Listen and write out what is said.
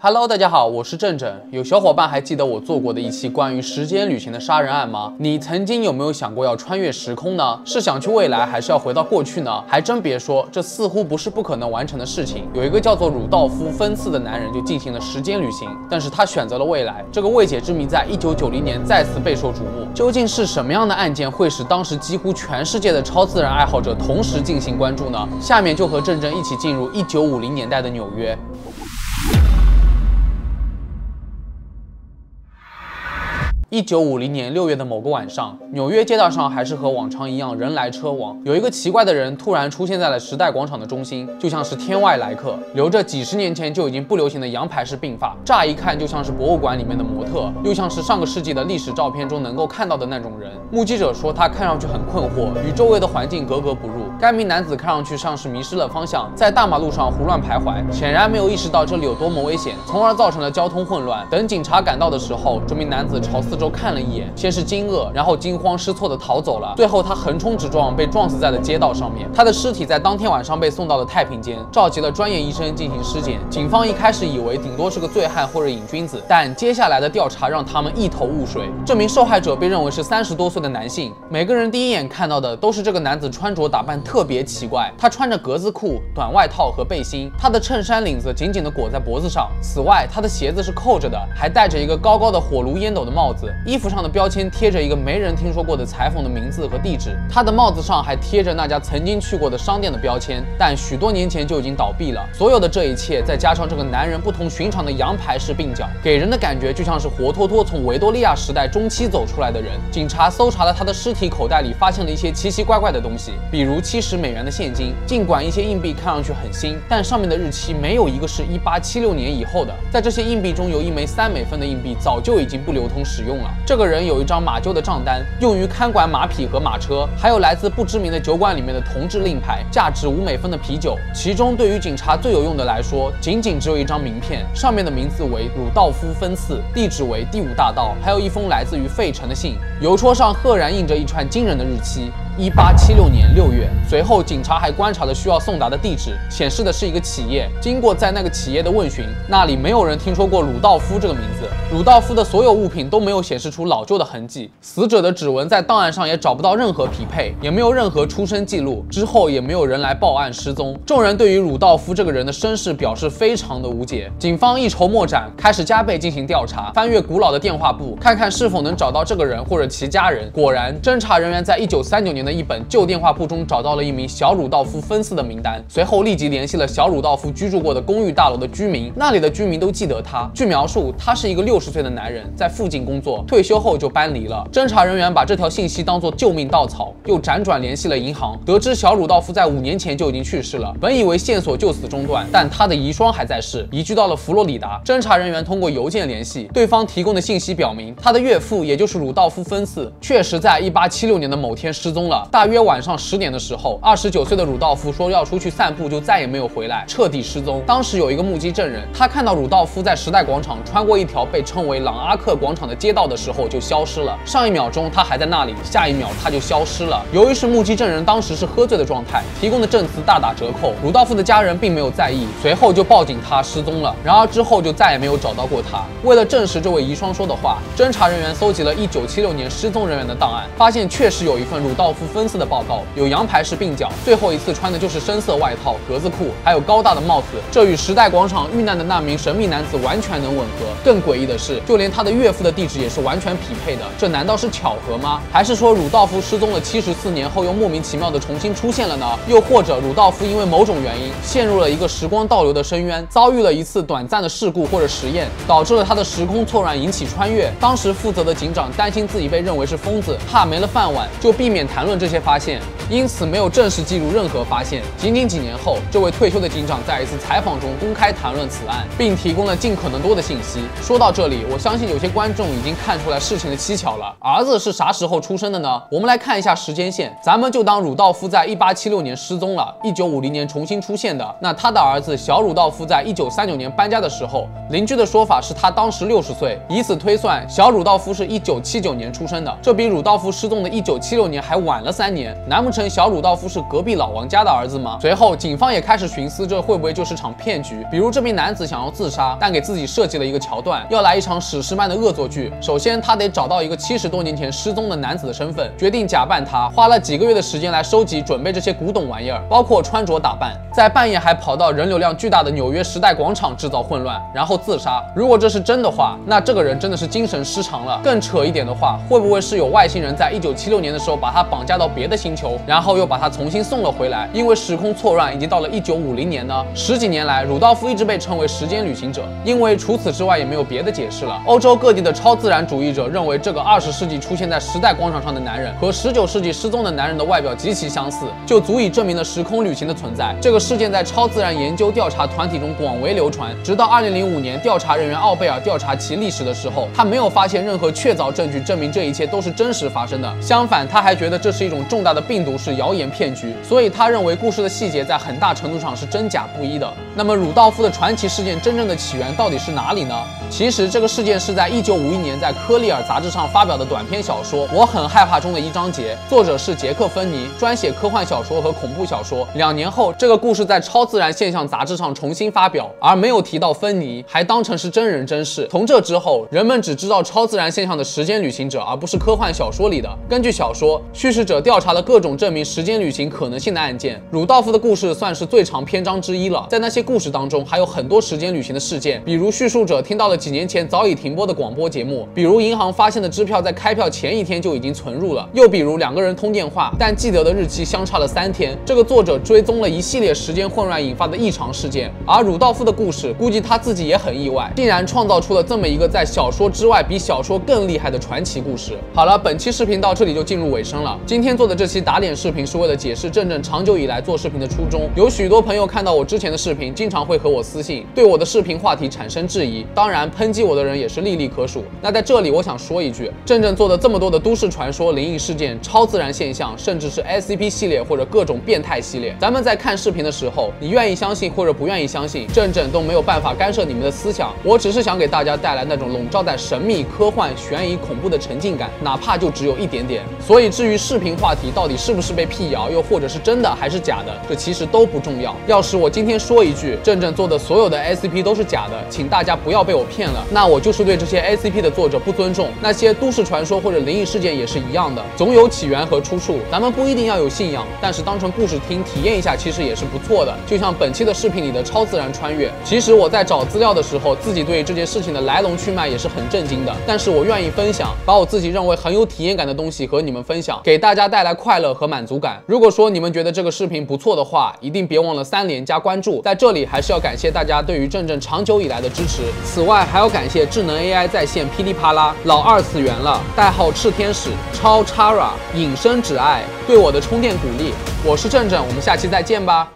Hello， 大家好，我是正正。有小伙伴还记得我做过的一期关于时间旅行的杀人案吗？你曾经有没有想过要穿越时空呢？是想去未来，还是要回到过去呢？还真别说，这似乎不是不可能完成的事情。有一个叫做鲁道夫·芬茨的男人就进行了时间旅行，但是他选择了未来。这个未解之谜在1990年再次备受瞩目。究竟是什么样的案件会使当时几乎全世界的超自然爱好者同时进行关注呢？下面就和正正一起进入1950年代的纽约。1950年6月的某个晚上，纽约街道上还是和往常一样人来车往。有一个奇怪的人突然出现在了时代广场的中心，就像是天外来客，留着几十年前就已经不流行的羊排式鬓发，乍一看就像是博物馆里面的模特，又像是上个世纪的历史照片中能够看到的那种人。目击者说他看上去很困惑，与周围的环境格格不入。该名男子看上去像是迷失了方向，在大马路上胡乱徘徊，显然没有意识到这里有多么危险，从而造成了交通混乱。等警察赶到的时候，这名男子朝四周看了一眼，先是惊愕，然后惊慌失措地逃走了。最后他横冲直撞，被撞死在了街道上面。他的尸体在当天晚上被送到了太平间，召集了专业医生进行尸检。警方一开始以为顶多是个醉汉或者瘾君子，但接下来的调查让他们一头雾水。这名受害者被认为是30多岁的男性，每个人第一眼看到的都是这个男子穿着打扮特别奇怪，他穿着格子裤、短外套和背心，他的衬衫领子紧紧地裹在脖子上。此外，他的鞋子是扣着的，还戴着一个高高的火炉烟斗的帽子。衣服上的标签贴着一个没人听说过的裁缝的名字和地址，他的帽子上还贴着那家曾经去过的商店的标签，但许多年前就已经倒闭了。所有的这一切，再加上这个男人不同寻常的羊排式鬓角，给人的感觉就像是活脱脱从维多利亚时代中期走出来的人。警察搜查了他的尸体口袋里，发现了一些奇奇怪怪的东西，比如70美元的现金。尽管一些硬币看上去很新，但上面的日期没有一个是1876年以后的。在这些硬币中，有一枚3美分的硬币早就已经不流通使用了。这个人有一张马厩的账单，用于看管马匹和马车，还有来自不知名的酒馆里面的铜制令牌，价值5美分的啤酒。其中对于警察最有用的来说，仅仅只有一张名片，上面的名字为鲁道夫·芬茨，地址为第5大道，还有一封来自于费城的信。邮戳上赫然印着一串惊人的日期：1876年6月。随后，警察还观察了需要送达的地址，显示的是一个企业。经过在那个企业的问询，那里没有人听说过鲁道夫这个名字。鲁道夫的所有物品都没有显示出老旧的痕迹，死者的指纹在档案上也找不到任何匹配，也没有任何出生记录。之后也没有人来报案失踪。众人对于鲁道夫这个人的身世表示非常的无解。警方一筹莫展，开始加倍进行调查，翻阅古老的电话簿，看看是否能找到这个人或者其家人。果然，侦查人员在1939年的一本旧电话簿中找到了一名小鲁道夫·芬茨的名单，随后立即联系了小鲁道夫居住过的公寓大楼的居民，那里的居民都记得他。据描述，他是一个60岁的男人，在附近工作，退休后就搬离了。侦查人员把这条信息当作救命稻草，又辗转联系了银行，得知小鲁道夫在5年前就已经去世了。本以为线索就此中断，但他的遗孀还在世，移居到了佛罗里达。侦查人员通过邮件联系，对方提供的信息表明，他的岳父也就是鲁道夫·芬茨，确实在1876年的某天失踪了。大约晚上10点的时候，29岁的鲁道夫说要出去散步，就再也没有回来，彻底失踪。当时有一个目击证人，他看到鲁道夫在时代广场穿过一条被称为朗阿克广场的街道的时候就消失了。上一秒钟他还在那里，下一秒他就消失了。由于是目击证人当时是喝醉的状态，提供的证词大打折扣。鲁道夫的家人并没有在意，随后就报警他失踪了。然而之后就再也没有找到过他。为了证实这位遗孀说的话，侦查人员搜集了1976年失踪人员的档案，发现确实有一份鲁道夫·芬茨的报告，有羊排式鬓角，最后一次穿的就是深色外套、格子裤，还有高大的帽子。这与时代广场遇难的那名神秘男子完全能吻合。更诡异的是，就连他的岳父的地址也是完全匹配的。这难道是巧合吗？还是说鲁道夫失踪了74年后又莫名其妙的重新出现了呢？又或者鲁道夫因为某种原因陷入了一个时光倒流的深渊，遭遇了一次短暂的事故或者实验，导致了他的时空错乱，引起穿越。当时负责的警长担心自己被认为是疯子，怕没了饭碗，就避免谈论这些发现，因此没有正式记录任何发现。仅仅几年后，这位退休的警长在一次采访中公开谈论此案，并提供了尽可能多的信息。说到这里，我相信有些观众已经看出来事情的蹊跷了。儿子是啥时候出生的呢？我们来看一下时间线，咱们就当鲁道夫在1876年失踪了，1950年重新出现的。那他的儿子小鲁道夫在1939年搬家的时候，邻居的说法是他当时60岁，以此推算，小鲁道夫是1979年出生的，这比鲁道夫失踪的1976年还晚晚了3年，难不成小鲁道夫是隔壁老王家的儿子吗？随后，警方也开始寻思，这会不会就是场骗局？比如这名男子想要自杀，但给自己设计了一个桥段，要来一场史诗般的恶作剧。首先，他得找到一个70多年前失踪的男子的身份，决定假扮他，花了几个月的时间来收集、准备这些古董玩意儿，包括穿着打扮，在半夜还跑到人流量巨大的纽约时代广场制造混乱，然后自杀。如果这是真的话，那这个人真的是精神失常了。更扯一点的话，会不会是有外星人在1976年的时候把他绑架到别的星球，然后又把他重新送了回来？因为时空错乱已经到了1950年呢。10几年来，鲁道夫一直被称为时间旅行者，因为除此之外也没有别的解释了。欧洲各地的超自然主义者认为，这个20世纪出现在时代广场上的男人和19世纪失踪的男人的外表极其相似，就足以证明了时空旅行的存在。这个事件在超自然研究调查团体中广为流传，直到2005年，调查人员奥贝尔调查其历史的时候，他没有发现任何确凿证据证明这一切都是真实发生的。相反，他还觉得这是一种重大的病毒式谣言骗局，所以他认为故事的细节在很大程度上是真假不一的。那么鲁道夫的传奇事件真正的起源到底是哪里呢？其实这个事件是在1951年在科利尔杂志上发表的短篇小说《我很害怕》中的一章节，作者是杰克·芬尼，专写科幻小说和恐怖小说。2年后，这个故事在《超自然现象》杂志上重新发表，而没有提到芬尼，还当成是真人真事。从这之后，人们只知道超自然现象的时间旅行者，而不是科幻小说里的。根据小说，叙事者调查了各种证明时间旅行可能性的案件，鲁道夫的故事算是最长篇章之一了。在那些故事当中，还有很多时间旅行的事件，比如叙述者听到了几年前早已停播的广播节目，比如银行发现的支票在开票前一天就已经存入了，又比如2个人通电话，但记得的日期相差了3天。这个作者追踪了一系列时间混乱引发的异常事件，而鲁道夫的故事，估计他自己也很意外，竟然创造出了这么一个在小说之外比小说更厉害的传奇故事。好了，本期视频到这里就进入尾声了。今天做的这期打脸视频是为了解释正正长久以来做视频的初衷。有许多朋友看到我之前的视频，经常会和我私信，对我的视频话题产生质疑，当然抨击我的人也是历历可数。那在这里我想说一句，正正做的这么多的都市传说、灵异事件、超自然现象，甚至是 SCP 系列或者各种变态系列，咱们在看视频的时候，你愿意相信或者不愿意相信，正正都没有办法干涉你们的思想。我只是想给大家带来那种笼罩在神秘、科幻、悬疑、恐怖的沉浸感，哪怕就只有一点点。所以至于视频话题到底是不是被辟谣，又或者是真的还是假的，这其实都不重要。要是我今天说一句正正做的所有的 SCP 都是假的，请大家不要被我骗了，那我就是对这些 SCP 的作者不尊重。那些都市传说或者灵异事件也是一样的，总有起源和出处，咱们不一定要有信仰，但是当成故事听体验一下其实也是不错的。就像本期的视频里的超自然穿越，其实我在找资料的时候，自己对这件事情的来龙去脉也是很震惊的，但是我愿意分享，把我自己认为很有体验感的东西和你们分享，给大家带来快乐和满足感。如果说你们觉得这个视频不错的话，一定别忘了3连加关注。在这里还是要感谢大家对于正正长久以来的支持，此外还要感谢智能 AI 在线噼里啪啦、老2次元了、代号赤天使、超 Chara、隐身只爱对我的充电鼓励。我是正正，我们下期再见吧。